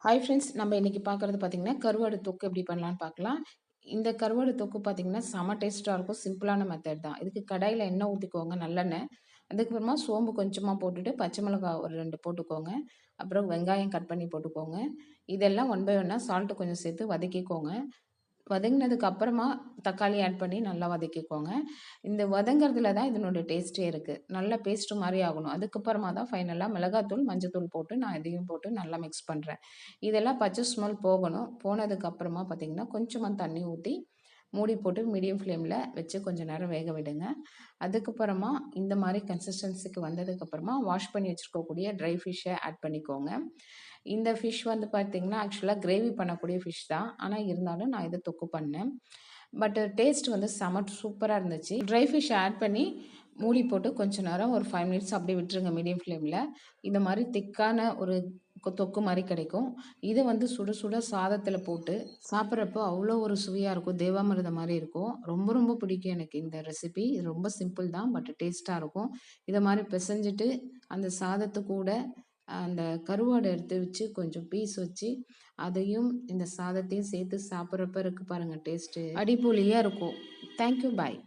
Hi friends, நம்ம இன்னைக்கு பார்க்குறது பார்த்தீங்கன்னா, கருவாடு தொக்கு எப்படி பண்ணலான்னு பார்க்கலாம். இந்த கருவாடு தொக்கு பார்த்தீங்கன்னா, செம டேஸ்ட்டா இருக்கும். சிம்பிளான மெத்தட் தான். இதுக்கு கடாயில எண்ணெய் ஊத்திக்கோங்க, நல்லெண்ணெய். அதுக்கப்புறமா சோம்பு கொஞ்சமா போட்டுட்டு, பச்சை மிளகாய் ஒரு 2 போட்டுக்கோங்க. அப்புறம் வெங்காயம் கட் பண்ணி போட்டுக்கோங்க. இதெல்லாம் ஒன் பை ஒன்னா சால்ட் கொஞ்சம் சேர்த்து வதக்கிக்கோங்க. வதங்கினதுக்கு அப்புறமா தக்காளி ஆட் பண்ணி நல்லா வதக்கிக்கோங்க. இந்த வதங்குறதுல தான் இதனுடைய டேஸ்ட்டே இருக்கு. நல்லா பேஸ்ட் மாரி ஆகணும். அதுக்கப்புறமா தான் ஃபைனலா மிளகாத்தூள், மஞ்சத்தூள் போட்டு நான் இதையும் போட்டு நல்லா மிக்ஸ் பண்றேன். இதெல்லாம் பச்சை ஸ்மெல் போகணும். போனதுக்கு அப்புறமா பார்த்தீங்கன்னா, கொஞ்சமா தண்ணி ஊத்தி மூடி போட்டு மீடியம் ஃப்ளேம்ல வச்சு கொஞ்ச நேரம் வேக விடுங்க. அதுக்கப்புறமா இந்த மாரி கன்சிஸ்டன்சிக்கு வந்ததுக்கப்புறமா வாஷ் பண்ணி வச்சிருக்கக்கூடிய ட்ரை ஃபிஷ்ஷ ஆட் பண்ணிக்கோங்க. இந்த ஃபிஷ் வந்து பார்த்தீங்கன்னா, ஆக்சுவலா கிரேவி பண்ணக்கூடிய ஃபிஷ் தான். ஆனா இருந்தாலும் நான் இத தொக்கு பண்ணேன். பட் டேஸ்ட் வந்து செம சூப்பரா இருந்துச்சு. ட்ரை ஃபிஷ் ஆட் பண்ணி மூடி போட்டு கொஞ்ச நேரம் ஒரு 5 மினிட்ஸ் அப்படியே விட்டுருங்க மீடியம் ஃப்ளேம்ல. இந்த மாரி திக்கான ஒரு தொக்கு மாரி கிடைக்கும். இத வந்து சுட சுட சாதத்தில போட்டு சாப்பிட்றப்போ அவ்வளோ ஒரு சுவையா இருக்கும். தேவாமிர்தம் மாரி இருக்கும். ரொம்ப ரொம்ப பிடிக்கும் எனக்கு இந்த ரெசிபி. இது ரொம்ப சிம்பிள் தான். பட் டேஸ்ட்டா இருக்கும். இத மாரி பெசஞ்சுட்டு அந்த சாதத்து கூட அந்த கருவாட எடுத்து வச்சு கொஞ்சம் பீஸ் வச்சு, அதையும் இந்த சாதத்தையும் சேர்த்து சாப்பிட்றப்ப இருக்கு பாருங்க டேஸ்ட்டு. அடிப்பொலியா இருக்கும். Thank you. பாய்.